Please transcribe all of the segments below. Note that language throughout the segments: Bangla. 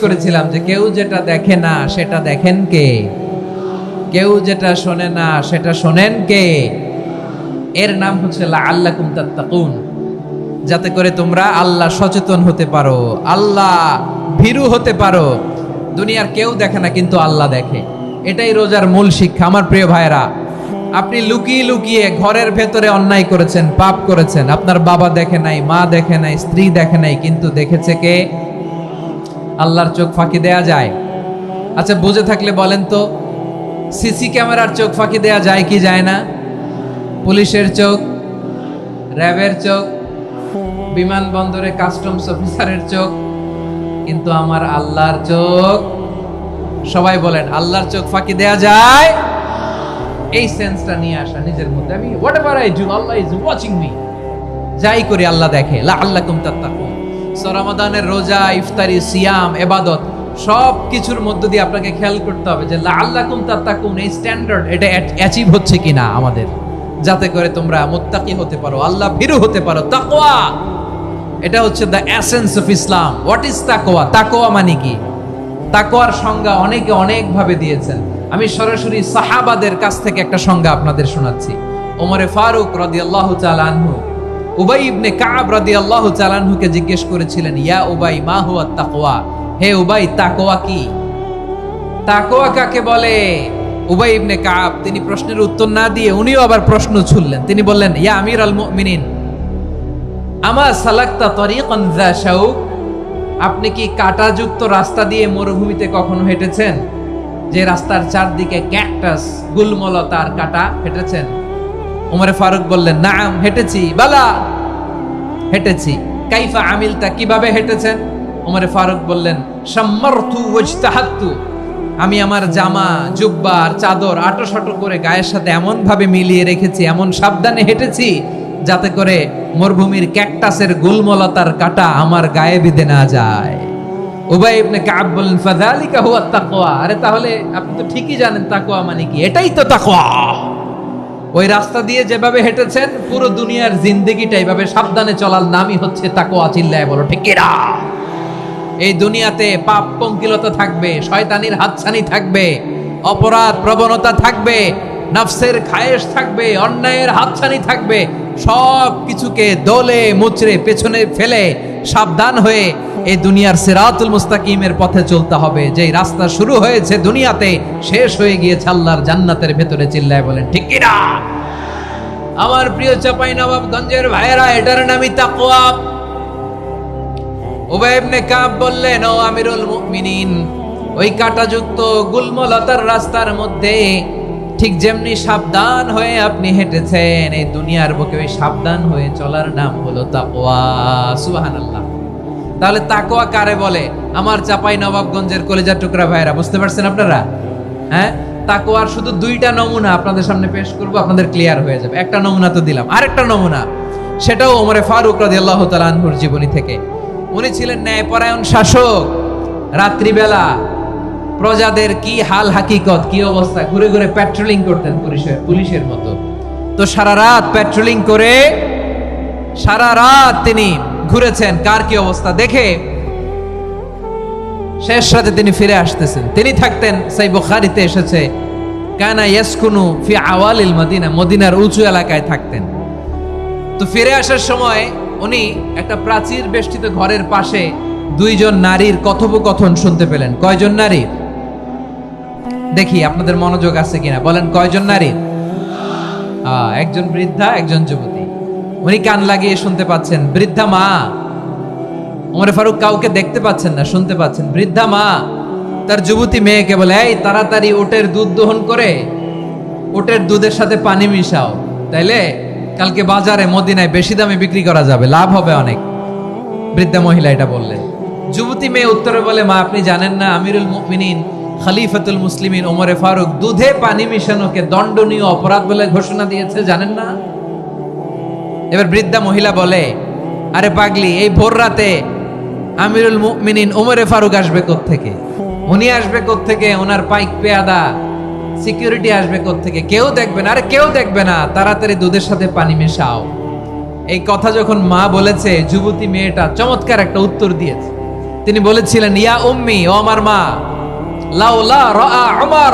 করেছিলাম যে কেউ যেটা দেখে না সেটা দেখেন কে, কেউ যেটা শোনে না সেটা শোনেন কে? এর নাম হচ্ছে লাআল্লাকুম তাত্তাকুন, যাতে করে তোমরা আল্লাহ সচেতন হতে পারো, আল্লাহ ভীরু হতে পারো। দুনিয়ার কেউ দেখে না কিন্তু আল্লাহ দেখে, এটাই রোজার মূল শিক্ষা। আমার প্রিয় ভাইরা, আপনি লুকিয়ে লুকিয়ে ঘরের ভেতরে অন্যায় করেছেন, পাপ করেছেন, আপনার বাবা দেখে নাই, মা দেখে নাই, স্ত্রী দেখে নাই, কিন্তু দেখেছে কে? আল্লাহর চোখ ফাঁকি দেয়া যায়? আচ্ছা, বুঝে থাকলে বলেন তো, সিসি ক্যামেরার চোখ ফাঁকি দেয়া যায় কি যায় না? পুলিশের চোখ, র্যাবের চোখ, বিমানবন্দরে কাস্টমস অফিসারের চোখ, কিন্তু আমার আল্লাহর চোখ? সবাই বলেন, আল্লাহর চোখ ফাঁকি দেয়া যায়? এই সেন্সটা নিয়ে আসা নিজের মধ্যে, আমি whatever I do Allah is watching me, যাই করি আল্লাহ দেখে। লাআল্লাকুম তাত্তাকুন। সো রমাদানের রোজা, ইফতারি, সিয়াম, ইবাদত সব কিছুর মধ্য দিয়ে আপনাকে খেয়াল করতে হবে যে লাআল্লাকুম তাত্তাকুন এই স্ট্যান্ডার্ড এটা অ্যাচিভ হচ্ছে কিনা আমাদের, যাতে করে তোমরা মুত্তাকি হতে পারো, আল্লাহ ভীরু হতে পারো। তাকওয়া, এটা হচ্ছে the essence of Islam. What is তাকওয়া? তাকওয়া মানে কি? তাকওয়ার সংজ্ঞা অনেকে অনেক ভাবে দিয়েছেন। আমি সরাসরি সাহাবাদের কাছ থেকে একটা সংজ্ঞা আপনাদের শোনাচ্ছি। ওমরে ফারুক রাদিয়াল্লাহু তাআলা আনহু উবাই ইবনে কাব রাদিয়াল্লাহু তাআলা আনহুকে জিজ্ঞেস করেছিলেন, ইয়া উবাই মা হুয়া তাকওয়া? হে উবাই, তাকওয়া কি? তাকওয়া কাকে বলে? উবাই ইবনে কাব তিনি প্রশ্নের উত্তর না দিয়ে উনিও আবার প্রশ্ন ছুড়লেন। তিনি বললেন, ইয়া আমিরাল মুমিনিন, আমা সালাকতা তরিকান যা শাউক? আপনি কি কাঁটাযুক্ত রাস্তা দিয়ে মরুভূমিতে কখনো হেঁটেছেন, যে রাস্তার চারদিকে ক্যাকটাস, গুলমলতার কাঁটা? হেঁটেছেন? ওমরে ফারুক বললেন, নাম, হেঁটেছি। বালা, হেঁটেছি। কাইফা আমিলতা, কিভাবে হেঁটেছেন? ওমরে ফারুক বললেন, শাম্মারতু ওয়াজতাহাতু, আমি আমার জামা, জুব্বা আর চাদর আটোসাটো করে গায়ের সাথে এমন ভাবে মিলিয়ে রেখেছি, এমন সাবধানে হেঁটেছি যাতে করে মরুভূমির ক্যাকটাসের গুলমলতার কাঁটা আমার গায়ে বিঁধে না যায়। উবাই ইবনে কাব বললেন, ফাযালিকা হুয়া তাকওয়া। আরে তাহলে আপনি তো ঠিকই জানেন তাকওয়া মানে কি, এটাই তো তাকওয়া। ওই রাস্তা দিয়ে যেভাবে হেঁটেছেন, পুরো দুনিয়ার জিন্দেগিটা এইভাবে সাবধানে চলার নামই হচ্ছে তাকওয়া। চিল্লায় বলো ঠিক কিনা? এই দুনিয়াতে পাপ পঙ্কিলতা থাকবে, শয়তানির হাতছানি থাকবে, অপরাধ প্রবণতা থাকবে, নফসের খায়েশ থাকবে, অন্যায়ের হাতছানি থাকবে। সব কিছুকে দলে মুচড়ে পেছনে ফেলে সাবধান হয়ে এই দুনিয়ার সিরাতুল মুস্তাকিমের পথে চলতে হবে। যেই রাস্তা শুরু হয়েছে দুনিয়াতে, শেষ হয়ে গিয়েছে আল্লাহর জান্নাতের ভেতরে। চিল্লায় বলেন ঠিক কিনা? আমার প্রিয় চাঁপাইনবাবগঞ্জের ভাইয়েরা, এটার নামই তাকওয়া। উবাই ইবনে কাব বললেন, ও আমিরুল মুমিনিন, ওই কাঁটাযুক্ত গুলমলতার রাস্তার মধ্যে ঠিক যেমনি সাবধান হয়ে আপনি হেঁটেছেন, এই দুনিয়ার বুকে ওই সাবধান হয়ে চলার নাম হলো তাকওয়া। সুবহানাল্লাহ। তাহলে তাকওয়া কারে বলে? আমার চাঁপাইনবাবগঞ্জের কলিজার টুকরা ভাইরা, বুঝতে পারছেন আপনারা? হ্যাঁ, তাকওয়ার শুধু দুইটা নমুনা আপনাদের সামনে পেশ করব, আপনাদের ক্লিয়ার হয়ে যাবে। একটা নমুনা তো দিলাম, আরেকটা নমুনা, সেটাও ওমরে ফারুক রাদিয়াল্লাহু তাআলা আনহুর জীবনী থেকে। উনি ছিলেন ন্যায়পরায়ণ শাসক। রাত্রিবেলা প্রজাদের কি হাল হাকিকত, কি অবস্থা, ঘুরে ঘুরে প্যাট্রোলিং করতেন পুলিশের মতো। তো সারা রাত প্যাট্রোলিং করে সারা রাত তিনি ঘুরেছেন কার কি অবস্থা দেখে। শেষ রাতে তিনি ফিরে আসতেছেন। তিনি থাকতেন, সাই বুখারীতে এসেছে, কানা ইয়াসকুনু ফি আওয়ালিল মদিনা, মদিনার উঁচু এলাকায় থাকতেন। তো ফিরে আসার সময় উনি একটা প্রাচীর বেষ্টিত ঘরের পাশে দুইজন নারীর কথোপকথন শুনতে পেলেন। কয়জন নারী? দেখি আপনাদের মনোযোগ আছে কিনা, বলেন কয়জন নারী? একজন বৃদ্ধা, একজন যুবতী। উনি কান লাগিয়ে শুনতে পাচ্ছেন। বৃদ্ধা মা, ওমরে ফারুক কাউকে দেখতে পাচ্ছেন না, শুনতে পাচ্ছেন। বৃদ্ধা মা তার যুবতী মেয়েকে বলে, এই তাড়াতাড়ি উটের দুধ দহন করে উটের দুধের সাথে পানি মিশাও, তাইলে কালকে বাজারে মদিনায় বেশি দামে বিক্রি করা যাবে, লাভ হবে অনেক। বৃদ্ধা মহিলা এটা বললেন। যুবতী মেয়ে উত্তরে বলে, মা আপনি জানেন না আমিরুল মুমিনিন খলিফাতুল মুসলিমিন ওমরে ফারুক দুধে পানি মিশানোকে দণ্ডনীয় অপরাধ বলে ঘোষণা দিয়েছে, জানেন না? এবার বৃদ্ধা মহিলা বলে, আরে পাগলি, এই ভোর রাতে আমিরুল মুমিনিন ওমরে ফারুক আসবে কোত্থেকে? উনি আসবে কোত্থেকে? ওনার পাইক পেয়াদা সিকিউরিটি আসবে কোত্থেকে? কেউ দেখবে না। আরে কেউ দেখবে না, তাড়াতাড়ি দুধের সাথে পানি মেশাও। এই কথা যখন মা বলেছে, যুবতী মেয়েটা চমৎকার একটা উত্তর দিয়েছে। তিনি বলেছিলেন, ইয়া উম্মি, ও আমার মা, লাউলা রাআ উমর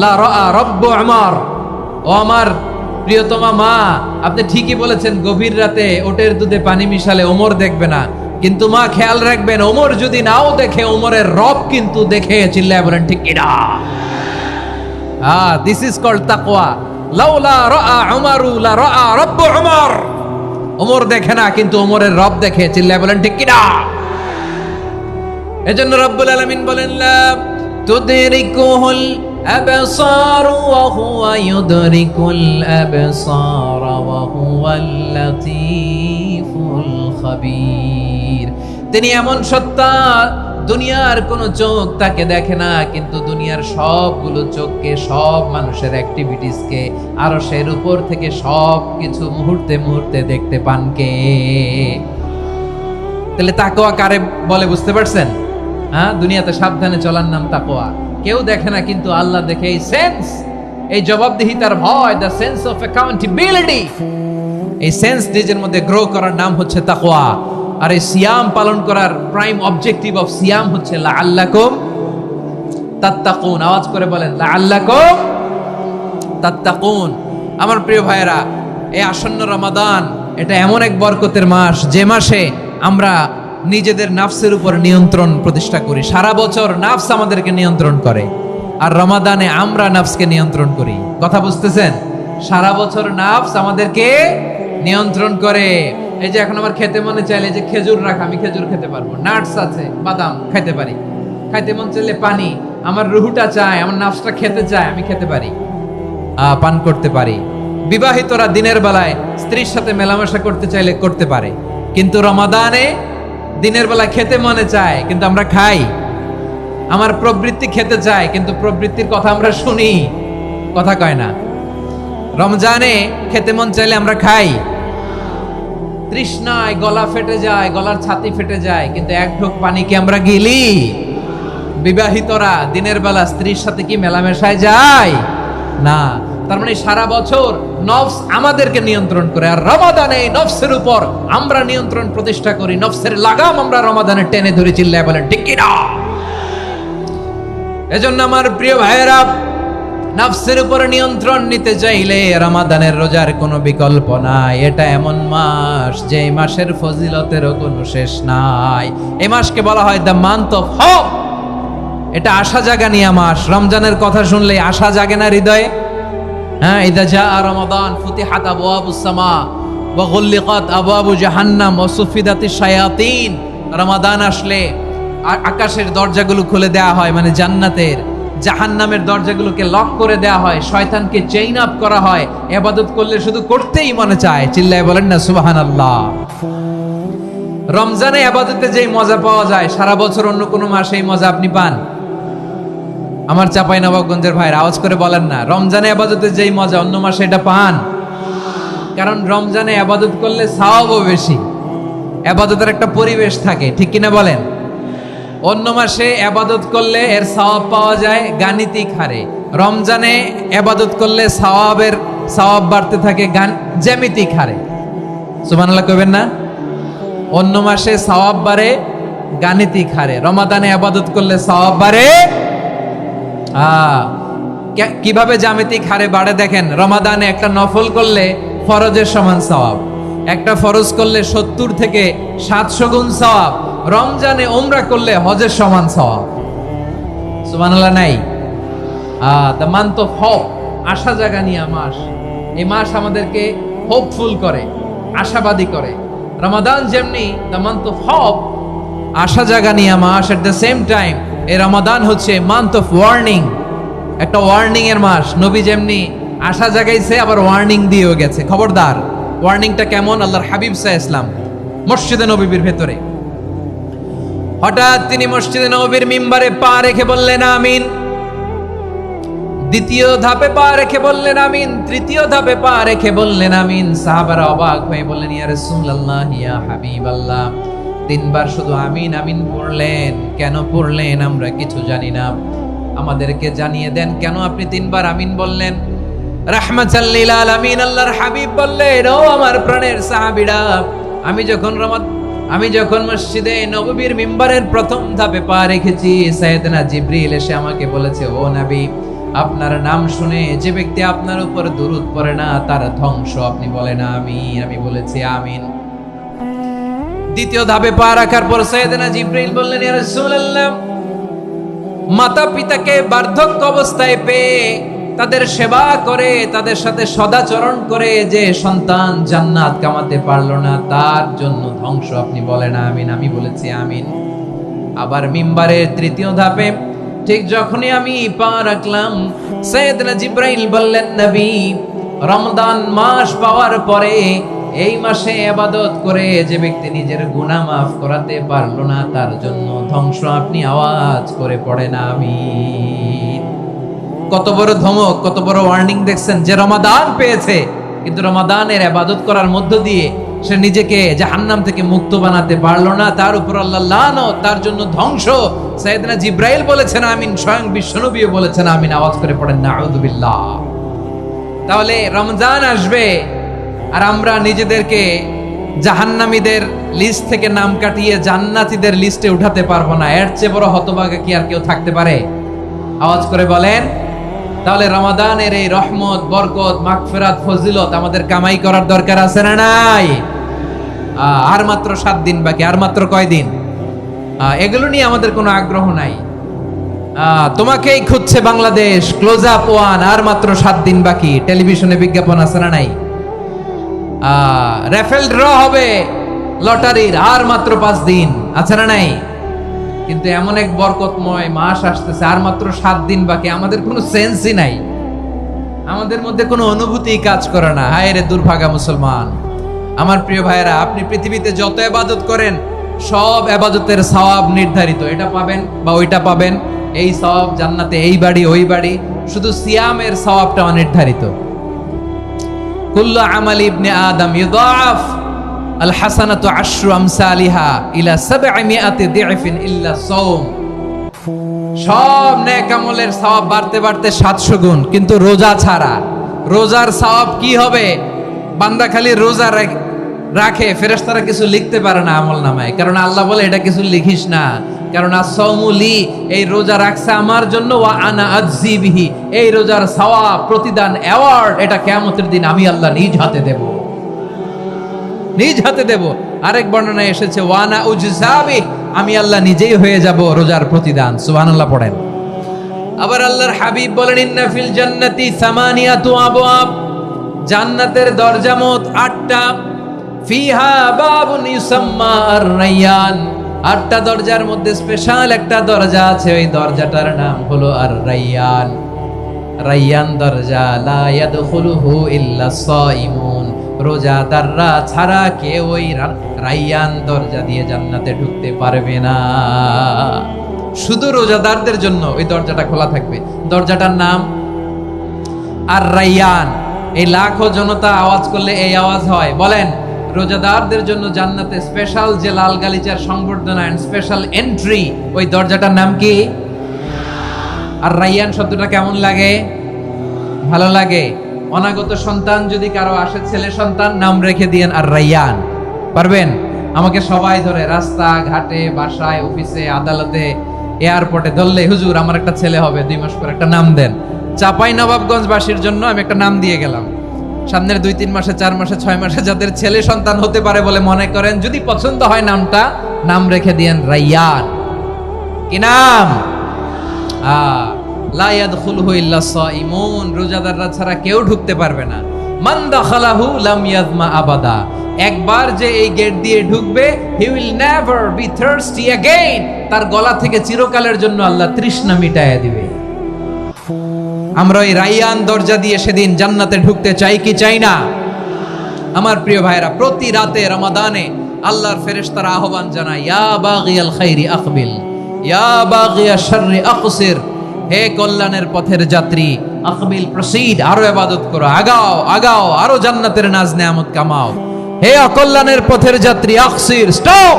লা রাআ রব্বু উমর। ও আমার প্রিয়তমা মা, আপনি ঠিকই বলেছেন, গভীর রাতে ওটের দুধে পানি মিশালে ওমর দেখবে না, কিন্তু মা খেয়াল রাখবেন, ওমর যদি নাও দেখে, ওমরের রব কিন্তু দেখে। চিল্লায় বলেন ঠিক কিনা? দিস ইজ কল্ড তাকওয়া। লাউলা রাআ উমরু লা রাআ রব্বু উমর। ওমর দেখে না, কিন্তু ওমরের রব দেখে। চিল্লায় বলেন ঠিক কিনা? এজন্য রব্বুল আলামিন বলেন, লা তুদরিকুহুল আবসার ওয়া হুয়া ইউদরিকুল আবসার ওয়া হুয়াল লাতীফুল খাবীর। তিনি এমন সত্তা, দুনিয়ার কোন চোখ তাকে দেখে না, কিন্তু দুনিয়ার সবগুলো চোখকে, সব মানুষের অ্যাক্টিভিটিসকে, আরশের উপর থেকে সব কিছু মুহূর্তে মুহূর্তে দেখতে পান কে? তাহলে তাকওয়া কারে বলে বুঝতে পারছেন? দুনিয়াতে সাবধানে চলার নাম তাকওয়া। কেউ দেখে না, কিন্তু আল্লাহ দেখে। এই সেন্স, এই জবাবদিহিতার ভয়, দ্য সেন্স অফ অ্যাকাউন্টেবিলিটি, এই সেন্স নিজের মধ্যে গ্রো করার নাম হচ্ছে তাকওয়া। আর এই সিয়াম পালন করার প্রাইম অবজেক্টিভ অফ সিয়াম হচ্ছে লাআল্লাকুম তাত্তাকুন। আওয়াজ করে বলেন, লাআল্লাকুম তাত্তাকুন। আমার প্রিয় ভাইয়েরা, এই আসন্ন রমাদান, এটা এমন এক বরকতের মাস, যে মাসে আমরা নিজেদের নাফসের উপর নিয়ন্ত্রণ প্রতিষ্ঠা করি। সারা বছর নাফস আমাদেরকে নিয়ন্ত্রণ করে, আর রমাদানে আমরা নাফসকে নিয়ন্ত্রণ করি। কথা বুঝতেছেন? সারা বছর নাফস আমাদেরকে নিয়ন্ত্রণ করে। এই যে এখন আমার খেতে মনে চাইলে যে খেজুর রাখা, আমি খেজুর খেতে পারবো, নাটস আছে, বাদাম খেতে পারি। খাইতে মন চাইলে পানি, আমার রুহুটা চায়, আমার নাফসটা খেতে চায়, আমি খেতে পারি, পান করতে পারি। বিবাহিতরা দিনের বেলায় স্ত্রীর সাথে মেলামেশা করতে চাইলে করতে পারে, কিন্তু রমাদানে দিনের বেলা খেতে মনে চায়, কিন্তু আমরা খাই। আমার প্রবৃত্তি খেতে চায়, কিন্তু প্রবৃত্তির কথা আমরা শুনি, কথা কয় না। রমজানে খেতে মন চাইলে আমরা খাই, তৃষ্ণায় গলা ফেটে যায়, গলার ছাতি ফেটে যায়, কিন্তু এক ঢোক পানি কি আমরা গিলি? বিবাহিতরা দিনের বেলা স্ত্রীর সাথে কি মেলামেশায় যায়? না। তার মানে সারা বছর নফস আমাদেরকে নিয়ন্ত্রণ করে, আর রমাদানে নফসের উপর আমরা নিয়ন্ত্রণ প্রতিষ্ঠা করি। নফসের লাগাম আমরা রমাদানে টেনে ধরে। চিল্লায় বলেন ঠিক কিনা? এজন্য আমার প্রিয় ভাইয়েরা, নফসের উপর নিয়ন্ত্রণ নিতে চাইলে রমাদানের রোজার কোনো বিকল্প নাই। এটা এমন মাস, যে মাসের ফজিলতেরও কোনো শেষ নাই। এই মাসকে বলা হয় দ্য মান্থ অফ হোপ। এটা আশা জাগানিয়া মাস। রমজানের কথা শুনলে আশা জাগে না হৃদয়ে? ইদা জাআ রমাদান ফুতিহাত আবওয়াবুস সামা ওয়া গুল্লিকাত আবওয়াবু জাহান্নাম ওয়া সুফিদাতিশ শায়াতিন। রমাদান আসলে আকাশের দরজাগুলো খুলে দেয়া হয়, মানে জান্নাতের। জাহান্নামের দরজাগুলোকে লক করে দেয়া হয়, শয়তানকে চেইন আপ করা হয়। ইবাদত করলে শুধু করতেই মনে চায়। চিল্লায় বলেন না সুবহানাল্লাহ। রমজানে ইবাদতে যেই মজা পাওয়া যায়, সারা বছর অন্য কোনো মাসে এই মজা আপনি পান? আমার চাঁপাইনবাবগঞ্জের ভাইরা আওয়াজ করে বলেন না, রমজানে ইবাদতে যেই মজা অন্য মাসে এটা পান? কারণ রমজানে ইবাদত করলে সওয়াবও বেশি, ইবাদতের একটা পরিবেশ থাকে, ঠিক কিনা বলেন? অন্য মাসে ইবাদত করলে এর সওয়াব পাওয়া যায় গাণিতিক হারে, রমজানে ইবাদত করলে সওয়াব বাড়তে থাকে জ্যামিতিক হারে। সুবহানাল্লাহ কইবেন না? অন্য মাসে সওয়াব বাড়ে গাণিতিক হারে, রমাদানে ইবাদত করলে সওয়াব বাড়ে কিভাবে জ্যামিতিক হারে বাড়ে দেখেন। রমাদানে একটা নফল করলে ফরজের সমান সওয়াব, একটা ফরজ করলে 70 থেকে 700 গুণ সওয়াব। রমজানে উমরা করলে হজের সমান সওয়াব। সুবহানাল্লাহ নাই? দ্য মান্থ অফ হোপ, আশা জাগানিয়া মাস। এই মাস আমাদেরকে হোপফুল করে, আশাবাদী করে। রমাদান যেমনি দ্য মান্থ অফ হোপ, আশা জাগানিয়া মাস, এট দ্য সেম টাইম এই রমাদান হচ্ছে মান্থ অফ ওয়ার্নিং, একটা ওয়ার্নিং এর মাস। নবী যেমনি আশা জাগাইছে, আবার ওয়ার্নিং দিয়েও গেছে, খবরদার। ওয়ার্নিংটা কেমন? আল্লাহর হাবিব সাল্লাল্লাহু আলাইহি ওয়াসাল্লাম মসজিদে নববীর ভেতরে, হঠাৎ তিনি মসজিদে নববীর মিম্বারে পা রেখে বললেন আমিন। দ্বিতীয় ধাপে পা রেখে বললেন আমিন, তৃতীয় ধাপে পা রেখে বললেন আমিন। সাহাবারা অবাক হয়ে বললেন, ইয়া রাসূলুল্লাহ, ইয়া হাবিবাল্লাহ, 3 বার শুধু আমিন আমিন পড়লেন, কেন পড়লেন আমরা কিছু জানি না, আমাদেরকে জানিয়ে দেন কেন আপনি 3 বার আমিন বললেন। রাহমাতাল লিল আলামিন আল্লাহর হাবিব বললেন, ও আমার প্রাণের সাহাবীরা, আমি যখন আমি যখন মসজিদে নববীর মিম্বারের প্রথম ধাপে পা রেখেছি, সাইয়েদনা জিবরিল এসে আমাকে বলেছে, ও নবী, আপনার নাম শুনে যে ব্যক্তি আপনার উপর দুরূদ পড়ে না তার ধ্বংস। আপনি বলেন আমিন। আমি বলেছি আমিন। দ্বিতীয় ধাপে পা রাখার পর সাইয়েদনা জিবরিল বললেন, ইয়া রাসূলুল্লাহ, মাতা পিতাকে বার্ধক্য অবস্থায় পেয়ে তাদের সেবা করে, তাদের সাথে সদাচরণ করে যে সন্তান জান্নাত কামাতে পারলো না তার জন্য ধ্বংস। আপনি বলেন আমিন। আমি বলেছি আমিন। আবার মিম্বারের তৃতীয় ধাপে ঠিক যখনই আমি পা রাখলাম, সাইয়েদনা জিবরাইল বললেন, নবী, রমজান মাস পাওয়ার পরে এই মাসে ইবাদত করে যে ব্যক্তি নিজের গুনাহ মাফ করাতে পারলো না তার জন্য ধ্বংস। আপনি আওয়াজ করে পড়েন আমিন। কত বড় ধমক, কত বড় ওয়ার্নিং দেখছেন, যে রমাদান পেয়েছে কিন্তু রমাদানের ইবাদত করার মধ্য দিয়ে সে নিজেকে জাহান্নাম থেকে মুক্ত বানাতে পারলো না, তার উপর আল্লাহ লানত, তার জন্য ধ্বংস। সাইয়েদনা জিবরাইল বলেছেন আমিন, স্বয়ং বিশ্বনবীও বলেছেন আমিন। আওয়াজ করে পড়েন নাউযুবিল্লাহ। তাহলে রমজান আসবে আর আমরা নিজেদেরকে জাহান্নামীদের লিস্ট থেকে নাম কাটিয়ে জান্নাতীদের লিস্টে উঠাতে পারবো না। এর চেয়ে বড় হতভাগা কি আর কেউ থাকতে পারে? আওয়াজ করে বলেন। তাহলে রমাদানের এই রহমত, বরকত, মাগফিরাত, ফজিলত আমাদের কামাই করার দরকার আছে না নাই? আর মাত্র 7 দিন বাকি। আর মাত্র কয় দিন? এগুলো নিয়ে আমাদের কোনো আগ্রহ নাই। তোমাকেই খুঁজছে বাংলাদেশ, ক্লোজ আপ ওয়ান, আর মাত্র 7 দিন বাকি। টেলিভিশনে বিজ্ঞাপন আছে না নাই? রেফেল ড্র হবে লটারির, আর মাত্র 5 দিন, আছে না নাই? কিন্তু এমন এক বরকতময় মাস আসতেছে, আর মাত্র 7 দিন বাকি। আমাদের কোনো সেন্সই নাই, আমাদের মধ্যে কোনো অনুভূতি কাজ করে না। হায় রে দুর্ভাগা মুসলমান। আমার প্রিয় ভাইয়েরা, আপনি পৃথিবীতে যত ইবাদত করেন সব ইবাদতের সওয়াব নির্ধারিত। এটা পাবেন বা ওইটা পাবেন, এই সওয়াব জান্নাতে, এই বাড়ি ওই বাড়ি। শুধু সিয়ামের সওয়াবটা অনির্ধারিত। কুল্লু আমালি ইবনে আদম ইউদাআফ আল হাসানাতু আশরু আমসালিহা ইলা 700 দি'ফিন ইল্লা সাওম। সব নেক আমলের সওয়াব বাড়তে বাড়তে 700 গুণ, কিন্তু রোজা ছাড়া। রোজার সওয়াব কি হবে? বান্দা খালি রোজা রাখে, ফেরেশতারা কিছু লিখতে পারে না আমলনামায়, কারণ আল্লাহ বলে এটা কিছু লিখিস না, কারণ as-সাওমু লি, এই রোজা রাখছে আমার জন্য, ওয়া আনা আজজি বিহি, এই রোজার সওয়াব, প্রতিদান, অ্যাওয়ার্ড এটা কিয়ামতের দিন আমি আল্লাহ নিজ হাতে দেব, নিজ হাতে দেব। আরেক বর্ণনায় এসেছে ওয়ানা উজজাবি, আমি আল্লাহ নিজেই হয়ে যাব রোজার প্রতিদান। সুবহানাল্লাহ পড়েন। আবার আল্লাহর হাবিব বলেন, ইন্না ফিল জান্নাতি সামানিয়াতু আবওয়াব, জান্নাতের দরজা মোট 8টা। ফিহা বাবুন ইউসাম্মা আর-রায়্যান, 8টা দরজার মধ্যে স্পেশাল একটা দরজা আছে, ওই দরজাটার নাম হলো আর-রায়্যান। রায়্যান দরজা, লা ইয়াদখুলুহু ইল্লা সাইমুন, রোজাদাররা ছাড়া কেউ ওই রায়্যান দরজা দিয়ে জান্নাতে ঢুকতে পারবে না। শুধু রোজাদারদের জন্য ওই দরজাটা খোলা থাকবে। দরজাটার নাম আর-রায়্যান। এই লাখো জনতা আওয়াজ করলে এই আওয়াজ হয়। বলেন, রোজাদারদের জন্য জান্নাতে স্পেশাল যে লাল গালিচার সংবর্ধনা এন্ড স্পেশাল এন্ট্রি, ওই দরজাটার নাম কি? আর-রায়্যান শব্দটা কেমন লাগে? ভালো লাগে। অনাগত সন্তান যদি কারো আসে, ছেলে সন্তান, নাম রেখে দিয়েন আর-রায়্যান। পারবেন? আমাকে সবাই ধরে রাস্তা ঘাটে, বাসায়, অফিসে, আদালতে, এয়ারপোর্টে ধরলে, হুজুর আমার একটা ছেলে হবে 2 মাস পর, একটা নাম দেন। চাপাই নবাবগঞ্জবাসীর জন্য আমি একটা নাম দিয়ে গেলাম। সামনের 2-3 মাসে, 4 মাসে, 6 মাসে যাদের ছেলে সন্তান হতে পারে বলে মনে করেন, যদি পছন্দ হয় নামটা, নাম রেখে দিয়েন রায়্যান। কি নাম? লা ইয়াদখুলুহু ইল্লা সাইমুন, রোজাদাররা ছাড়া কেউ ঢুকতে পারবে না। মান দাখালাহু লাম ইয়াযমা আবাদা, একবার যে এই গেট দিয়ে ঢুকবে, he will never be thirsty again, তার গলা থেকে চিরকালের জন্য আল্লাহ তৃষ্ণা মিটায়া দিবে। আমরা এই রায়্যান দরজা দিয়ে সেদিন জান্নাতে ঢুকতে চাই কি চাই না? আমার প্রিয় ভাইরা, প্রতি রাতে রমাদানে আল্লাহর ফেরেশতারা আহ্বান জানায়, ইয়া বাগিয়াল খাইরি আকবিল, ইয়া বাগিয়াশ শাররি আকসির, হে কল্যাণের পথের যাত্রী, আকবিল, প্রসিড, আরো ইবাদত করো, আগাও আগাও, আরো জান্নাতের নাজ নেয়ামত কামাও। হে অকল্যাণের পথের যাত্রী, আকসির, স্টপ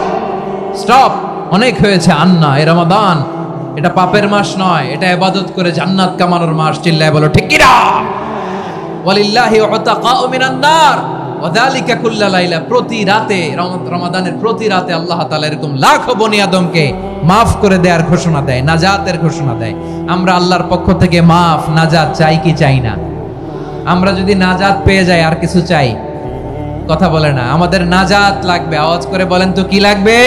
স্টপ, অনেক হয়েছে। আন্না, এ রমাদান এটা পাপের মাস নয়, এটা ইবাদত করে জান্নাত কামানোর মাস। চিল্লায় বলো ঠিক কি না? ওয়ালিল্লাহি উতাকাউ মিনান নার, ওয়াদালিকা কুল্লা লাইলা, প্রতি রাতে রমাদানের প্রতি রাতে আল্লাহ তাআলা এরকম লাখো বনি আদমকে মাফ করে দেওয়ার ঘোষণা দেয়, নাজাতের ঘোষণা দেয়। আমরা আল্লাহর পক্ষ থেকে মাফ নাজাত চাই কি চাই না? আমরা যদি নাজাত পেয়ে যাই আর কিছু চাই? কথা বলে না, আমাদের নাজাত লাগবে। আওয়াজ করে বলেন তো কি লাগবে?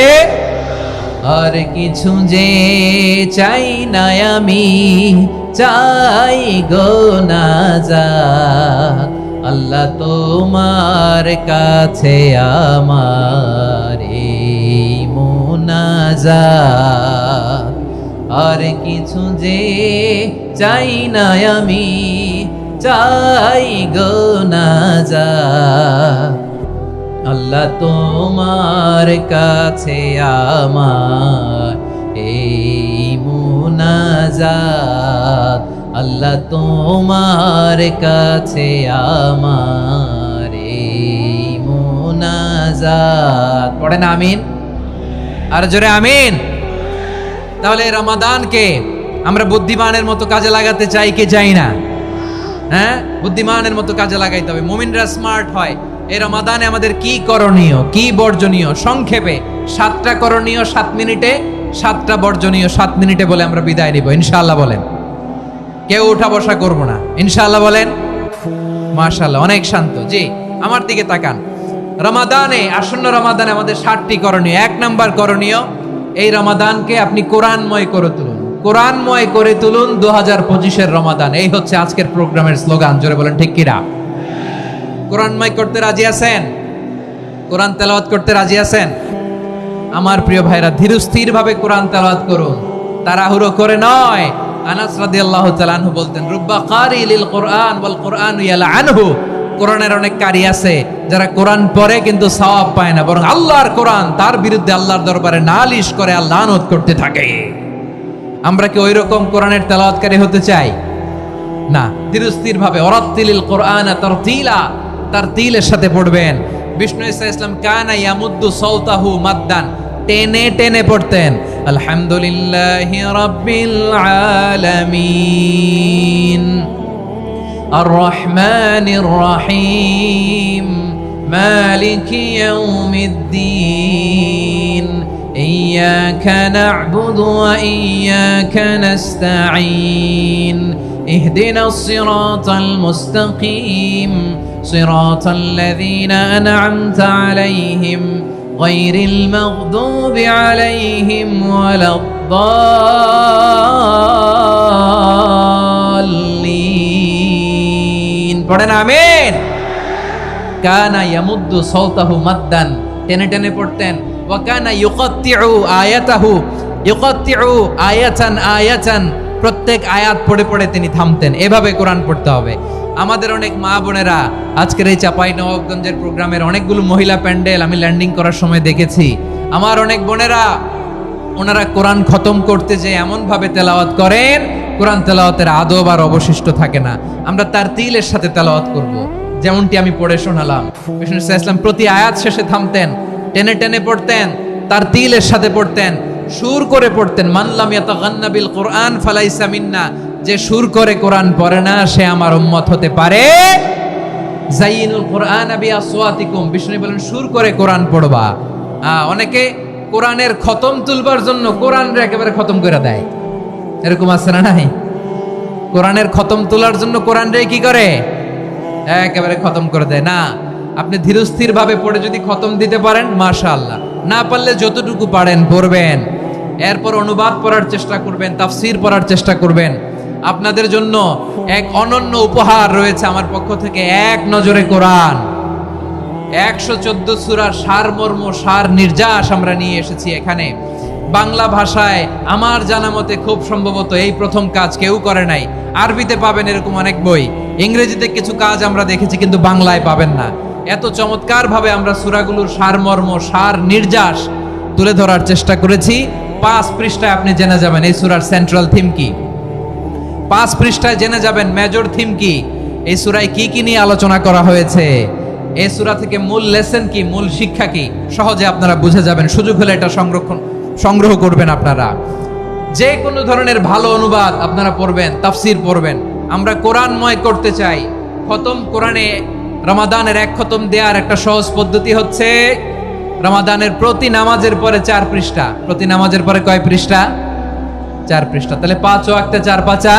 আর কিছু যে চাই না আমি, চাই গো নাজাত। আল্লাহ তোমার কাছে আমার এই মুনাজাত। আর কিছু যে চাই না আমি, চাই গো নাজাত। আল্লাহ তোমার কাছে আমার এই মুনাজাত। আল্লাহ তোমার কাছে আমার এই মুনাজাত। পড়েন আমিন, আর জোরে আমিন। তাহলে রমাদানকে আমরা বুদ্ধিমানের মতো কাজে লাগাতে চাই কি চাই না? হ্যাঁ, বুদ্ধিমানের মতো কাজে লাগাইতে হবে। মুমিনরা স্মার্ট হয়। এই রমাদানে আমাদের কি করণীয়, কি বর্জনীয়? সংক্ষেপে 7টা করণীয় 7 মিনিটে, 7টা বর্জনীয় 7 মিনিটে বলে আমরা বিদায় নিব ইনশাআল্লাহ। বলেন, কেউ উঠা বসা করব না ইনশাআল্লাহ। বলেন মাশাআল্লাহ, অনেক শান্ত। জি, আমার দিকে তাকান। রমাদানে, আসন্ন রমাদানে আমাদের 7টি করণীয়। 1 নাম্বার করণীয়, এই রমাদানকে আপনি কোরআনময় করে তুলুন। কোরআনময় করে তুলুন 2025-এর রমাদান। এই হচ্ছে আজকের প্রোগ্রামের স্লোগান। জোরে বলেন ঠিক কিনা? কোরআনময় করতে রাজি আছেন? কোরআন তেলাওয়াত করতে রাজি আছেন? আমার প্রিয় ভাইরা, ধীরস্থির ভাবে কোরআন তেলাওয়াত করুন, তাড়াহুড়ো করে নয়। আনাস রাদিয়াল্লাহু তাআলা আনহু বলতেন, রুব্বা কারি লিল কোরআন ওয়াল কোরআনু ইয়ালআনহু। কোরআনের অনেক কারি আছে যারা কোরআন পড়ে কিন্তু সওয়াব পায় না, বরং আল্লাহর কোরআন তার বিরুদ্ধে আল্লাহর দরবারে নালিশ করে আর লানত করতে থাকে। আমরা কি ওইরকম কোরআনের তেলাওয়াতকারী হতে চাই? না। ধীরস্থির ভাবে ওয়ারাত্তিলিল কোরআনা তারতিলা, তারতিলের সাথে পড়বেন। বিষ্ণু ঈসা ইসলাম কানা ইয়ামুদ্দু সাওতাহু মাদ্দান, টেনে টেনে পড়তেন। আলহামদুলিল্লাহি রাব্বিল আলামিন আর রহমানির রহিম মালিকি ইয়াউমিদ্দিন ইয়্যাকা না'বুদু ওয়া ইয়্যাকা নাস্তাঈন ইহদিনাস সিরাতাল মুস্তাকিম সিরাতাল লাযীনা আন'আমতা আলাইহিম গায়রিল মাগদুবি আলাইহিম ওয়ালাদ-দাল্লিন। পড়েন আমিন। কানা ইয়ামুদ্দু সাওতাহু মাদ্দান, টেনে টেনে পড়তেন। ওয়া কানা ইউকাত্তিউ আয়াতাহু, ইউকাত্তিউ আয়াতান আয়াতান, প্রত্যেক আয়াত পড়ে পড়ে তিনি থামতেন। এভাবে কোরআন পড়তে হবে। আমাদের অনেক মা বোনেরা, আজকের এই চাঁপাইনবাবগঞ্জের প্রোগ্রামের অনেকগুলো মহিলা প্যান্ডেল আমি ল্যান্ডিং করার সময় দেখেছি। আমার অনেক বোনেরা, ওনারা কোরআন খতম করতে যে এমন ভাবে তেলাওয়াত করেন, কোরআন তেলাওয়াতের আদব আর অবশিষ্ট থাকে না। আমরা তারতিলের সাথে তেলাওয়াত করব, যেমনটি আমি পড়ে শোনালাম। বিষ্ণু ইসলাম প্রতি আয়াত শেষে থামতেন, টেনে টেনে পড়তেন, তারতিলের সাথে পড়তেন, সুর করে পড়তেন। মান লাম ইয়াতাগান্না বিল কোরআন ফালাইসা মিন্না, যে সুর করে কোরআন পড়ে না সে আমার উম্মত হতে পারে। যাইনুল কোরআন বিআসওয়াতিকুম, বিষ্ণু বলেন সুর করে কোরআন পড়বা। অনেকে কোরআনের খতম তুলবার জন্য কোরআনরে একেবারে খতম করে দেয়, এরকম আছে না নাই? কোরআনের খতম তোলার জন্য কোরআনরে কি করে? একেবারে খতম করে দেয়। না, আপনি ধীরস্থির ভাবে পড়ে যদি খতম দিতে পারেন মাশাআল্লাহ, না পারলে যতটুকু পারেন পড়বেন। এরপর অনুবাদ পড়ার চেষ্টা করবেন, তাফসীর পড়ার চেষ্টা করবেন। আপনাদের জন্য এক অনন্য উপহার রয়েছে আমার পক্ষ থেকে, এক নজরে কোরআন। 114 সূরার সারমর্ম, সার নির্যাস আমরা নিয়ে এসেছি এখানে বাংলা ভাষায়। আমার জানা মতে খুব সম্ভবত এই প্রথম কাজ কেউ করে নাই। আরবিতে পাবেন এরকম অনেক বই, ইংরেজিতে কিছু কাজ আমরা দেখেছি, কিন্তু বাংলায় পাবেন না। এত চমৎকার ভাবে আমরা সূরাগুলোর সারমর্ম, সার নির্যাস তুলে ধরার চেষ্টা করেছি। 5 পৃষ্ঠায় আপনি জেনে যাবেন এই সূরার সেন্ট্রাল থিম কি। 5 পৃষ্ঠায় জেনে যাবেন মেজর থিম কি, এই সূরায় কি কি নিয়ে আলোচনা করা হয়েছে, এই সূরা থেকে মূল লেসন কি, মূল শিক্ষা কি, সহজে আপনারা বুঝে যাবেন। সুযোগ হলে এটা সংগ্রহ করবেন। আপনারা যে কোনো ধরনের ভালো অনুবাদ আপনারা পড়বেন, তাফসীর পড়বেন। আমরা কোরআনময় করতে চাই। খতম কোরআনে রমাদানের এক খতম দেওয়ার একটা সহজ পদ্ধতি হচ্ছে রমাদানের প্রতি নামাজের পরে 4 পৃষ্ঠা, প্রতি নামাজের পরে কয় পৃষ্ঠা? 4 পৃষ্ঠা। তাহলে 5 ওয়াক্তে 4 পাঁচা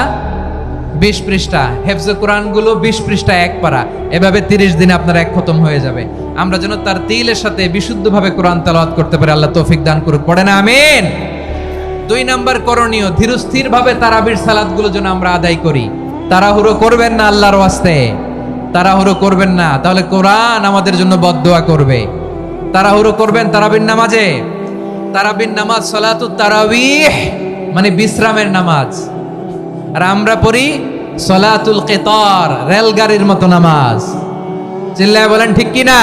20 পৃষ্ঠা। হেফজে কোরআন গুলো 20 পৃষ্ঠা এক পারা, এভাবে 30 দিনে আপনার এক খতম হয়ে যাবে। আমরা যেন তার তিলের সাথে বিশুদ্ধভাবে কোরআন তেলাওয়াত করতে পারি, আল্লাহ তৌফিক দান করুক। পড়ে না আমিন। 2 নাম্বার করণীয়, ধীরস্থির ভাবে তারাবির সালাত গুলো যেন আমরা আদায় করি। তাড়াহুড়ো করবেন না আল্লাহর ওয়াস্তে, তাড়াহুড়ো করবেন না, তাহলে কোরআন আমাদের জন্য বদদোয়া করবে। তাড়াহুড়ো করবেন তারাবির নামাজে। তারাবির নামাজ সালাতুত তারাবিহ মানে বিশ্রামের নামাজ, আর আমরা পড়ি সালাতুল কিতার, রেলগাড়ির মতো নামাজ। চিল্লায় বলেন ঠিক কি না?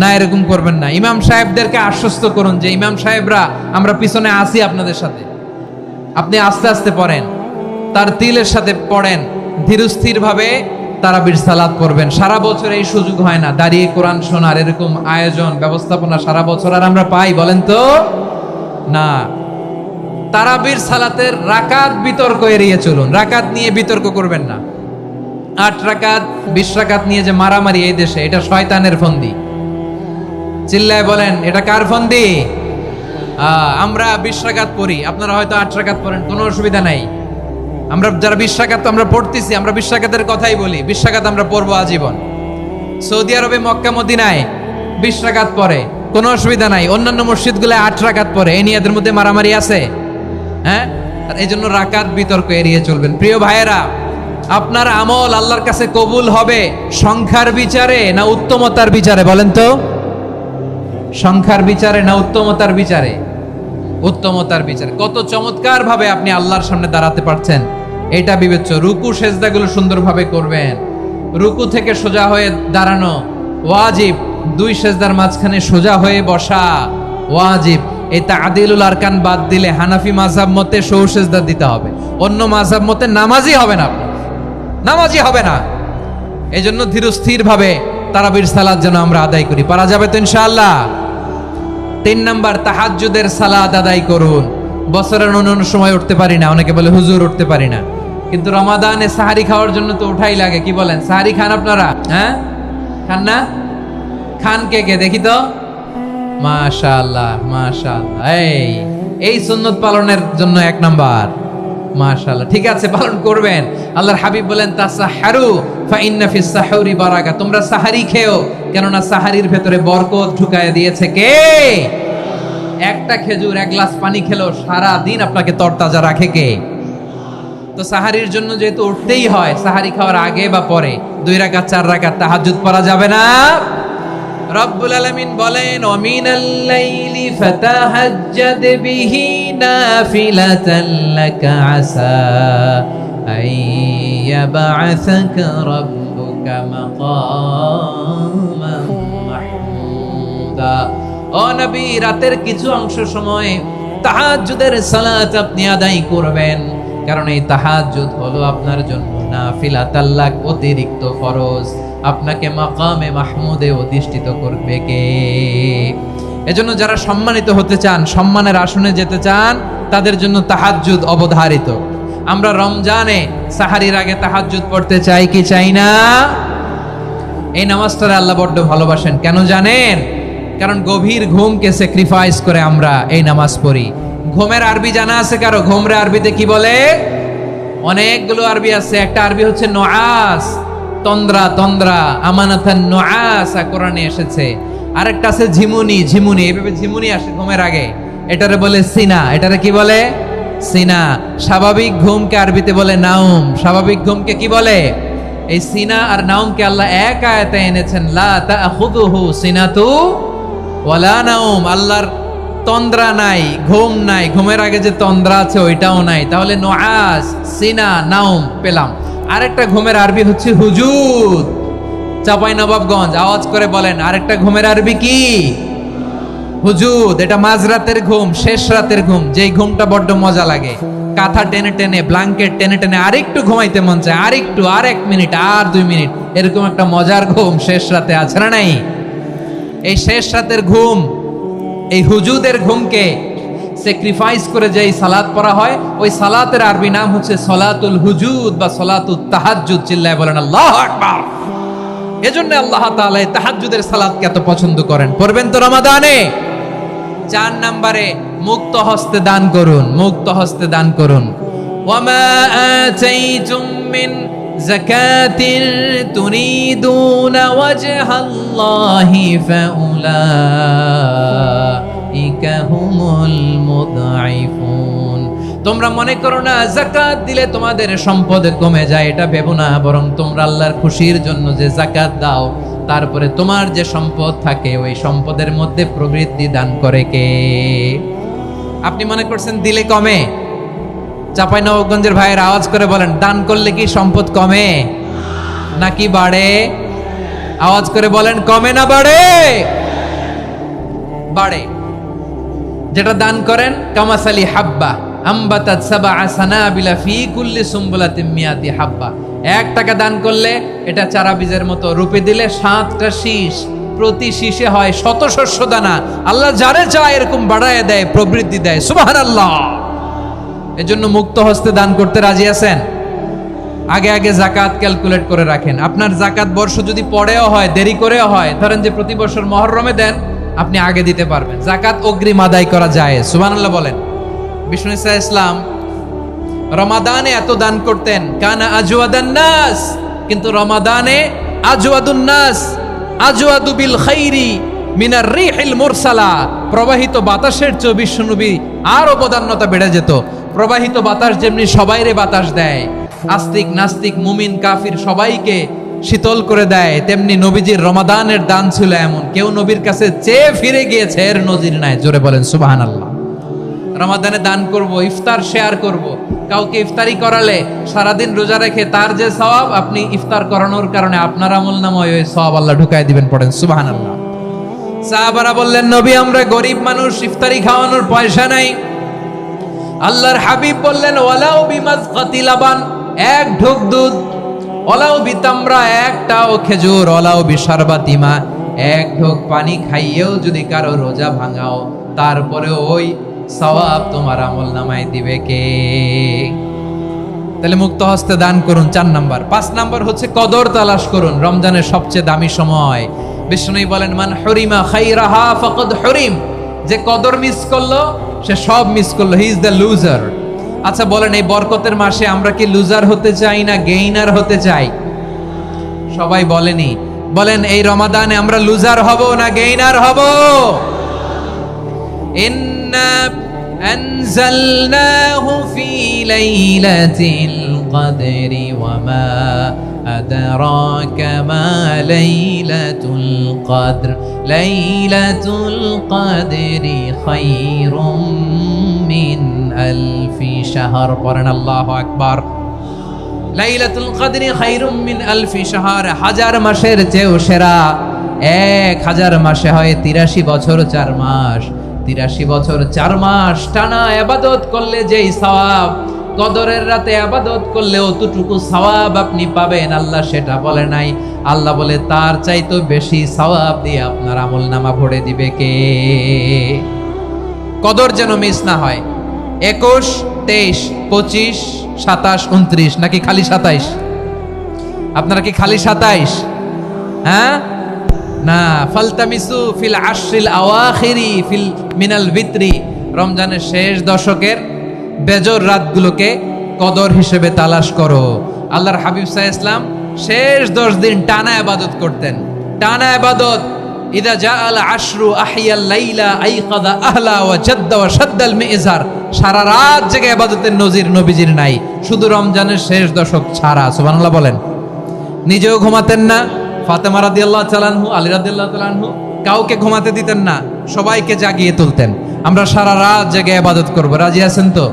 না, এরকম করবেন না। ইমাম সাহেবদেরকে আশ্বস্ত করুন যে ইমাম সাহেবরা আমরা পিছনে আসি আপনাদের সাথে, আপনি আস্তে আস্তে পড়েন, তার তিলের সাথে পড়েন, ধীরস্থির ভাবে তারাবির সালাত পড়বেন। সারা বছর এই সুযোগ হয় না দাঁড়িয়ে কোরআন শোনার, এরকম আয়োজন ব্যবস্থাপনা সারা বছর আর আমরা পাই বলেন তো? না। তারাবির সালাতের রাকাত বিতর্ক এড়িয়ে চলুন, রাকাত নিয়ে বিতর্ক করবেন না। 8 রাকাত 20 রাকাত নিয়ে যে মারামারি এই দেশে, এটা শয়তানের ফন্দি। চিল্লায় বলেন এটা কার ফন্দি? আমরা 20 রাকাত পড়ি, আপনারা হয়তো 8 রাকাত পড়েন, কোনো অসুবিধা নাই। আমরা যারা 20 রাকাত আমরা পড়তেছি, আমরা 20 রাকাতের কথাই বলি, 20 রাকাত আমরা পড়বো আজীবন। সৌদি আরবে মক্কা মদিনায় 20 রাকাত পড়ে, কোনো অসুবিধা নাই। অন্যান্য মসজিদগুলো 8 রাকাত পড়ে, এই নিয়ে এদের মধ্যে মারামারি আছে? হ্যাঁ, আর এই জন্য রাকাত বিতর্ক এড়িয়ে চলবেন। প্রিয় ভাইয়েরা, আপনার আমল আল্লাহর কাছে কবুল হবে সংখ্যার বিচারে না উত্তমতার বিচারে? বলেন তো, সংখ্যার বিচারে না উত্তমতার বিচারে? উত্তমতার বিচারে। কত চমৎকার ভাবে আপনি আল্লাহর সামনে দাঁড়াতে পারছেন এটা বিবেচ্য। রুকু সেজদাগুলো সুন্দরভাবে করবেন, রুকু থেকে সোজা হয়ে দাঁড়ানো ওয়াজিব, 2 সেজদার মাঝখানে সোজা হয়ে বসা ওয়াজিব। এই তাদিলুল আরকান বাদ দিলে হানাফি মাযহাব মতে সৌ সেজদা দিতে হবে, অন্য মাযহাব মতে নামাজই হবে না, আপনি নামাজই হবে না। এই জন্য ধীরস্থির ভাবে তারাবির সালাত যেন আমরা আদায় করি। পারা যাবে তো ইনশাআল্লাহ? 3 নাম্বার, তাহাজ্জুদের সালাত আদায় করুন। বছরের অন্যান্য সময় উঠতে পারি না, অনেকে বলে হুজুর উঠতে পারি না, কিন্তু রমাদানে সাহারি খাওয়ার জন্য তো উঠাই লাগে। কি বলেন, সাহারি খান আপনারা? হ্যাঁ, খান না? খান কে কে দেখি তো? মাশাআল্লাহ মাশাআল্লাহ, এই সুন্নত পালনের জন্য 1 নাম্বার। মাশাআল্লাহ, ঠিক আছে, পালন করবেন। আল্লাহর হাবিব বলেন তাসাহহারু ফা ইন্না ফিস সাহুরি বারাকা, তোমরা সাহারি খেও, কেননা সাহারির ভেতরে বরকত ঢুকায় দিয়েছে কে? একটা খেজুর 1 গ্লাস পানি খেলেও সারা দিন আপনাকে তরতাজা রাখে কে? তো সাহারির জন্য যেহেতু উঠতেই হয়, সাহারি খাওয়ার আগে বা পরে 2 রাকাত 4 রাকাত তাহাজ্জুদ পড়া যাবে না? রব্বুল আলামিন বলেন ওয়ামিনাল লাইলি ফাতাহাজ্জাদ বিহি নাফিলাতান লাকা আসা আইয়াবআসাকা রাব্বুকা মাকামান মাহমুদা। ও নবী, রাতের কিছু অংশ সময় তাহাজ্জুদের সালাত আপনি আদায় করবেন, কারণ এই তাহাজ্জুদ হলো আপনার জন্য নাফিলাতাল লাক, অতিরিক্ত ফরজ। আপনাকে মাকামে মাহমুদে অধিষ্ঠিত করবে কে? এজন্য যারা সম্মানিত হতে চান, সম্মানের আসনে যেতে চান, তাদের জন্য তাহাজ্জুদ অবধারিত। আমরা রমজানে সাহারির আগে তাহাজ্জুদ পড়তে চাই কি চাই না? এই নামাজটা আল্লাহ বড্ড ভালোবাসেন, কেন জানেন? কারণ গভীর ঘুমকে স্যাক্রিফাইস করে আমরা এই নামাজ পড়ি। ঘুমের আরবি জানা আছে কারো? ঘুমরে আরবিতে কি বলে? অনেকগুলো আরবি আছে। একটা আরবি হচ্ছে নুআস, তন্দ্রা, তন্দ্রা, আমানাতান নুআসা কোরআনে এসেছে। আরেকটা আছে ঝিমুনি, ঝিমুনি, এভাবে ঝিমুনি আসে ঘুমের আগে, এটারে বলে সিনা। এটারে কি বলে? সিনা। স্বাভাবিক ঘুমকে আরবিতে বলে নাউম। স্বাভাবিক ঘুমকে কি বলে? এই সিনা আর নাউমকে আল্লাহ এক আয়াতে এনেছেন, লা তাখুযুহু সিনাতু ওয়ালা নাউম। আল্লাহর তন্দ্রা নাই, ঘুম নাই, ঘুমের আগে যে তন্দ্রা আছে ওইটাও নাই। তাহলে নুআস, সিনা, নাউম পেলাম। আরেকটা ঘুমের আরবি হচ্ছে হুজুদ। চাঁপাইনবাবগঞ্জ আওয়াজ করে বলেন, আরেকটা ঘুমের আরবি কি? হুজুদ। এটা মাঝরাতের ঘুম, শেষ রাতের ঘুম, যেই ঘুমটা বড্ড মজা লাগে। কাঁথা টেনে টেনে, ব্ল্যাঙ্কেট টেনে টেনে আরেকটু ঘুমাইতে মন চায়, আরেকটু, আর 1 মিনিট, আর 2 মিনিট, এরকম একটা মজার ঘুম শেষ রাতে আছে না নাই? এই শেষ রাতের ঘুম, এই হুজুদের ঘুমকে স্যাক্রিফাইস করে যেই সালাত পড়া হয়, ওই সালাতের আরবি নাম হচ্ছে সলাতুল হুজুদ বা সলাতুত তাহাজ্জুদ। চিল্লায় বলেন আল্লাহু আকবার। এজন্য আল্লাহ তাআলা তাহাজ্জুদের সালাতকে এত পছন্দ করেন। পড়বেন তো রমাদানে। 4 নম্বরে মুক্ত হস্তে দান করুন, মুক্ত হস্তে দান করুন। ওয়ামা আতাইতুম মিন যাকাতিন তুরিদুনা ওয়াজহাল্লাহি ফাউলাইকা হুমুল মুদঈফুন। তোমরা মনে করো না যাকাত দিলে তোমাদের সম্পদ কমে যায়, এটা ভেবো না, বরং তোমরা আল্লাহর খুশির জন্য যে যাকাত দাও, তারপরে তোমার যে সম্পদ থাকে ওই সম্পদের মধ্যে প্রবৃদ্ধি দান করে কে? আপনি মনে করছেন দিলে কমে? চাঁপাইনবাবগঞ্জের ভাইয়ের আওয়াজ করে বলেন, দান করলে কি সম্পদ কমে নাকি বাড়ে? আওয়াজ করে বলেন, কমে না বাড়ে? বাড়ে। যেটা দান করেন কামাসালি হাব্বা আম্বাতাত সাবআ সানাবিলা ফি কুল্লি সুমবুলাতিন মিয়াতি হাব্বা। 1 টাকা দান করলে এটা চারা বীজের মতো, রূপে দিলে 7টা শীষ, প্রতি শীষে হয় 100 শস্য দানা। আল্লাহ যারে চায় এরকম বাড়ায় দেয়, প্রবৃদ্ধি দেয়। সুবহানাল্লাহ। এজন্য মুক্ত হস্তে দান করতে রাজি আছেন? আগে আগে যাকাত ক্যালকুলেট করে রাখেন। আপনার যাকাত বর্ষ যদি পরেও হয়, দেরি করেও হয়, ধরেন যে প্রতি বছর মুহররমে দেন, আপনি আগে দিতে পারবেন। যাকাত অগ্রিম আদায় করা যায়। সুবহানাল্লাহ বলেন। বিষ্ণু ইসলাম রমাদানে এত দান করতেন, কানা আজওয়াদান নাস, কিন্তু রমাদানে আজওয়াদুন নাস আজওয়াদু বিল খাইরি মিনার রিহিল মুরসালা। প্রবাহিত বাতাসের চেয়ে বিশ্বনবী আর অবদান্যতা বেড়ে যেত। প্রবাহিত বাতাস যেমনি সবাইরে বাতাস দেয়, আস্তিক নাস্তিক মুমিন কাফির সবাইকে শীতল করে দেয়, তেমনি নবীজির রমাদানের দান ছিল এমন, কেউ নবীর কাছে চেয়ে ফিরে গিয়েছে এর নজির নাই। জোরে বলেন সুবহানাল্লাহ। রমাদানে দান করব, ইফতার শেয়ার করব। কাউকে ইফতারি করালে সারাদিন রোজা রেখে তার যে সওয়াব, আপনি ইফতার করানোর কারণে আপনার আমলনামায় ওই সওয়াব আল্লাহ ঢুকায় দিবেন। পড়েন সুবহানাল্লাহ। সাহাবারা বললেন, নবী আমরা গরিব মানুষ, ইফতারি খাওয়ানোর পয়সা নাই। আল্লাহর হাবিব বললেন, ওয়ালাউ বিমাজকাতি লাবান, 1 ঢোক দুধ, ওয়ালাউ বিতামরা, 1টাও খেজুর, ওয়ালাউ বিশারবাতিমা, 1 ঢোক পানি খাইয়েও যদি কারো রোজা ভাঙাও, তারপরে ওই সওয়াব তোমার আমলনামায় দিবে কে? তাহলে মুক্ত হস্তে দান করুন 4 নাম্বার। 5 নাম্বার হচ্ছে কদর তালাশ করুন। রমজানের সবচেয়ে দামি সময়। বিষ্ণু বলেন, মান হুরিমা খাইরাহা ফাকাদ হুরিম। যে কদর মিস করলো সে সব মিস করলো, হি ইজ দ্য লুজার। আচ্ছা বলেন, এই বরকতের মাসে আমরা কি লুজার হতে চাই না গেইনার হতে চাই? সবাই বলেনি। বলেন, এই রমাদানে আমরা লুজার হব না গেইনার হব? ইন্না আনজালনাহু ফি লাইলাতিল কদরি ওয়া মা আদরাকা মা লাইলাতুল কদর লাইলাতুল কদরি খায়রুম মিন আলফি শাহর। পড়েন আল্লাহু আকবার। লাইলাতুল কদরি খায়রুম মিন আলফি শাহর, 1000 মাসের চেয়েও সেরা। 1000 মাসে হয় 83 বছর 4 মাস। 83 বছর 4 মাস টানা ইবাদত করলে যেই সওয়াব, কদরের রাতে ইবাদত করলে অতটুকু সওয়াব আপনি পাবেন, আল্লাহ সেটা বলে নাই। আল্লাহ বলে তার চাইতে বেশি সওয়াব দিয়ে আপনার আমলনামা ভরে দিবে কে? কদর যেন মিস না হয়। 21, 23, 25, 27, 29 নাকি খালি 27? আপনারা কি খালি 27? হ্যাঁ না, ফালতামিসু ফিল আশরিল আওয়াখিরি ফিল মিনাল ভিতরি। রমজানের শেষ দশকের বেজর রাতগুলোকে কদর হিসেবে তালাশ করো। আল্লাহর হাবিব সাল্লাল্লাহু আলাইহি ওয়াসাল্লাম শেষ 10 দিন টানা ইবাদত করতেন, টানা ইবাদত। ইদা জাআল আশরু আহিয়াল লাইলা আইকাদা আহলা ওয়া জাদ্দা ওয়া শাদ্দাল মিজার। সারা রাত জেগে ইবাদতের নজির নবীজির নাই, শুধু রমজানের শেষ দশক ছাড়া। সুবহানাল্লাহ বলেন। নিজেও ঘুমাতেন না। ফাতেমা রাদিয়াল্লাহু তাআলা আনহু, আলী রাদিয়াল্লাহু তাআলা আনহু কাউকে ঘুমাতে দিতেন না, সবাইকে জাগিয়ে তুলতেন। আমরা সারা রাত জেগে ইবাদত করব। রাজি আছেন তো?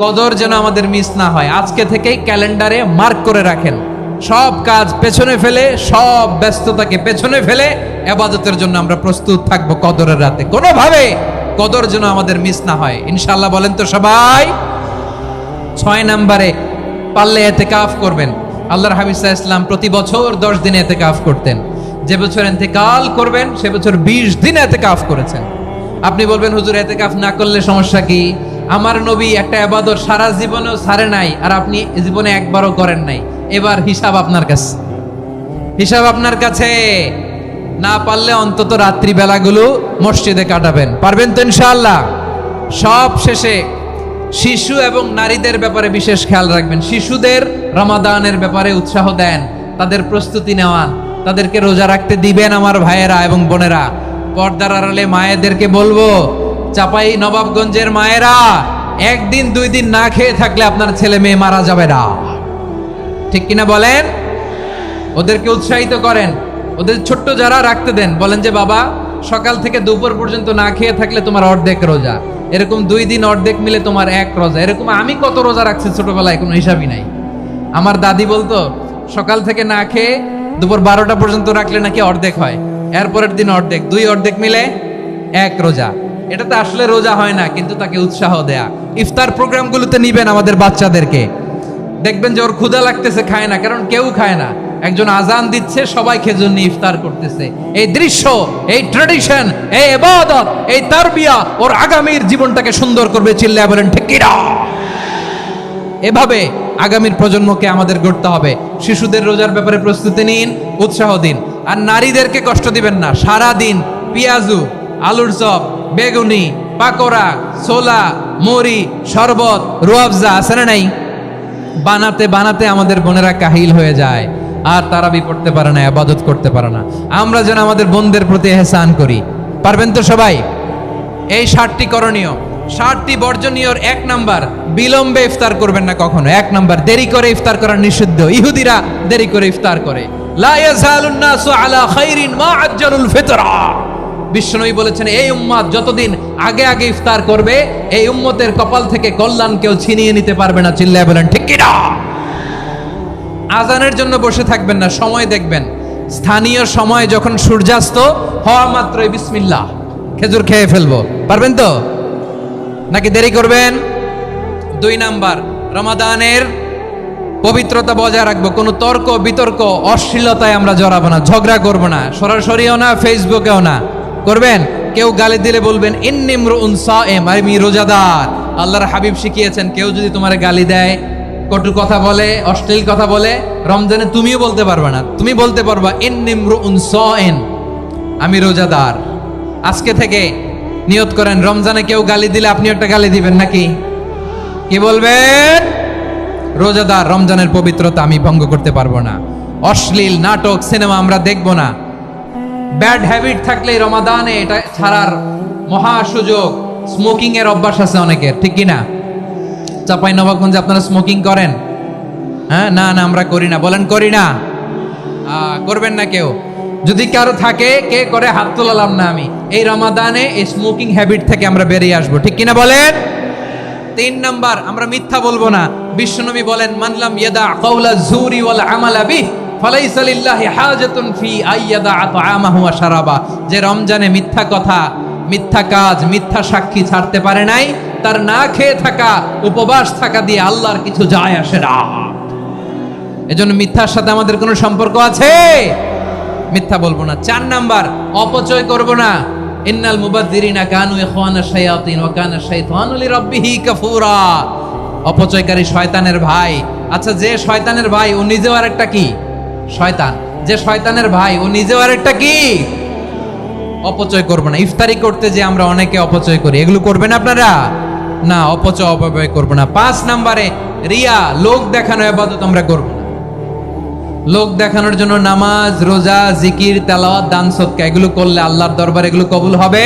কদর যেন আমাদের মিস না হয়। আজকে থেকেই ক্যালেন্ডারে মার্ক করে রাখেন। সব কাজ পেছনে ফেলে, সব ব্যস্ততাকে পেছনে ফেলে ইবাদতের জন্য আমরা প্রস্তুত থাকবো কদরের রাতে। কোনোভাবে কদর যেন আমাদের মিস না হয়, ইনশাআল্লাহ। বলেন তো সবাই। 6 নম্বরে পারলে ইতিকাফ করবেন। আল্লাহর হাবিব সাল্লাল্লাহু আলাইহি ওয়াসাল্লাম প্রতি বছর 10 দিন ইতিকাফ করতেন। যে বছর ইন্তেকাল করবেন সে বছর 20 দিন ইতিকাফ করেছেন। আপনি বলবেন, হুজুর ইতিকাফ না করলে সমস্যা কি? আমার নবী একটা ইবাদত সারা জীবনেও ছাড়ে নাই, আর আপনি জীবনে একবারও করেন নাই। এবার হিসাব আপনার কাছে। হিসাব আপনার কাছে। না পারলে অন্তত রাত্রি বেলাগুলো মসজিদে কাটাবেন, পারবেন তো ইনশাআল্লাহ। সব শেষে শিশু এবং নারীদের ব্যাপারে বিশেষ খেয়াল রাখবেন। শিশুদের রমাদানের ব্যাপারে উৎসাহ দেন, তাদের প্রস্তুতি নেওয়ান, তাদেরকে রোজা রাখতে দিবেন আমার ভাইয়েরা এবং বোনেরা। পর্দার আড়ালে মায়েদেরকে বলবো, চাপাই নবাবগঞ্জের মায়েরা, একদিন 2 দিন না খেয়ে থাকলে আপনার ছেলে মেয়ে মারা যাবে না, ঠিক কিনা বলেন? ওদেরকে উৎসাহিত করেন, ওদের ছোট্ট যারা রাখতে দেন, বলেন যে বাবা সকাল থেকে দুপুর পর্যন্ত না খেয়ে থাকলে তোমার অর্ধেক রোজা, এরকম 2 দিন অর্ধেক মিলে তোমার 1 রোজা। এরকম আমি কত রোজা রাখছি ছোটবেলায় কোনো হিসাবই নাই। আমার দাদি বলতো সকাল থেকে না খেয়ে দুপুর 12টা পর্যন্ত রাখলে নাকি অর্ধেক হয়, এরপরের দিন অর্ধেক, 2 অর্ধেক মিলে 1 রোজা। এটা তো আসলে রোজা হয় না, কিন্তু তাকে উৎসাহ দেয়া। ইফতার প্রোগ্রামগুলোতে নিবেন আমাদের বাচ্চাদেরকে, দেখবেন যে ওর ক্ষুধা লাগতেছে, খায় না, কারণ কেউ খায় না। একজন আজান দিচ্ছে, সবাই খেজুর নিয়ে ইফতার করতেছে। এই দৃশ্য, এই ট্র্যাডিশন, এই ইবাদত, এই তারবিয়া ওর আগামীর জীবনটাকে সুন্দর করবে। চিল্লায় বলেন ঠিক কি না? এভাবে আগামীর প্রজন্মকে আমাদের গড়তে হবে। শিশুদের রোজার ব্যাপারে প্রস্তুতি নিন, উৎসাহ দিন। আর নারীদেরকে কষ্ট দিবেন না। সারা দিন পেঁয়াজু, আলুর চপ, বেগুনি, পাকোড়া, ছোলা, মুড়ি, শরবত, রুয়াবজা আছে না নাই, বানাতে বানাতে আমাদের বোনেরা কাহিল হয়ে যায়, আর তারাবি পড়তে পারে না, ইবাদত করতে পারে না। আমরা যেন আমাদের বোনদের প্রতি ইহসান করি। পারবেন তো সবাই? এই 7টি করণীয়, 7টি বর্জনীয়র 1 নাম্বার, বিলম্বে ইফতার করবেন না কখনো। 1 নাম্বার, দেরি করে ইফতার করা নিষিদ্ধ। ইহুদিরা দেরি করে ইফতার করে। লা ইয়াজালুন নাসু আলা খাইরিন মা আজ্জালুল ফিতরা। বিশ্বনবী বলেছেন, এই উম্মত যতদিন আগে আগে ইফতার করবে, এই উম্মতের কপাল থেকে কল্যাণ কেউ ছিনিয়ে নিতে পারবে না। চিল্লায় বলেন ঠিক কি না? আজানের জন্য বসে থাকবেন না, সময় দেখবেন। স্থানীয় সময় যখন সূর্যাস্ত হওয়া মাত্রই বিসমিল্লাহ, খেজুর খেয়ে ফেলবো। পারবেন তো নাকি দেরি করবেন? 2 নাম্বার, রমাদানের পবিত্রতা বজায় রাখবো। কোনো তর্ক বিতর্ক অশ্লীলতায় আমরা জড়াবো না, ঝগড়া করবো না, সরাসরিও না, ফেসবুকেও না। করবেন? কেউ গালি দিলে বলবেন ইন্নিমরুন সায়েম, আমি রোজাদার। আল্লাহর হাবিব শিখিয়েছেন, কেউ যদি তোমার গালি দেয়, কটু কথা বলে, অশ্লীল কথা বলে, রমজানে তুমিও বলতে পারবে না। তুমি বলতে পারবা ইন্নিমরুন সায়েম, আমি রোজাদার। আজকে থেকে নিয়ত করেন, রমজানে কেউ গালি দিলে আপনি একটা গালি দিবেন নাকি? কি বলবেন? রোজাদার, রমজানের পবিত্রতা আমি ভঙ্গ করতে পারবো না। অশ্লীল নাটক, সিনেমা আমরা দেখবো না। ব্যাড হ্যাবিট থাকলে রমাদানে এটা ছাড়ার মহা সুযোগ। স্মোকিং এর অভ্যাস আছে অনেকের, ঠিক কি না? চাপাই নবাবগঞ্জে আপনারা স্মোকিং করেন? হ্যাঁ, না না আমরা করি না। বলেন করি না? করবেন না কেউ। যদি কারো থাকে, কে করে হাত তোলালাম না আমি। এই রমাদানে এই স্মোকিং হ্যাবিট থেকে আমরা বেরিয়ে আসবো, ঠিক কিনা বলেন? 3 নাম্বার, আমরা মিথ্যা বলবো না। বিশ্বনবী বলেন, মানলাম ইয়াদা কাওলা যুরি ওয়াল আমালা বিহি ফালাইসা লিল্লাহি হাজাতুন ফি আইয়াদা তাআমাহু ওয়া শারাবা। যে রমজানে মিথ্যা কথা, মিথ্যা কাজ, মিথ্যা সাক্ষী ছাড়তে পারে নাই, তার না খেয়ে থাকা, উপবাস থাকা দিয়ে আল্লাহর কিছু যায় আসে না। এজন্য মিথ্যার সাথে আমাদের কোনো সম্পর্ক আছে? মিথ্যা বলবো না। 4 নাম্বার, অপচয় করব না। ইন্নাল মুবাযযিরিনা কানু ইখওয়ানাশ শায়াতিন ওয়া কানা শাইতানু লিরাব্বিহি কাফুরা। অপচয়কারী শয়তানের ভাই। আচ্ছা, যে শয়তানের ভাই ও নিজেও আরেকটা কি? শয়তান। যে শয়তানের ভাই ও নিজেও আরেকটা কি? অপচয় করব না। ইফতারি করতে যে আমরা অনেকে অপচয় করি, এগুলো করবেন আপনারা? না, অপব্যয় করব না। 5 নাম্বারে, রিয়া, লোক দেখানো ইবাদত আমরা করব না। লোক দেখানোর জন্য নামাজ, রোজা, জিকির, তেলাওয়াত, দান, সদকা এগুলো করলে আল্লাহর দরবারে এগুলো কবুল হবে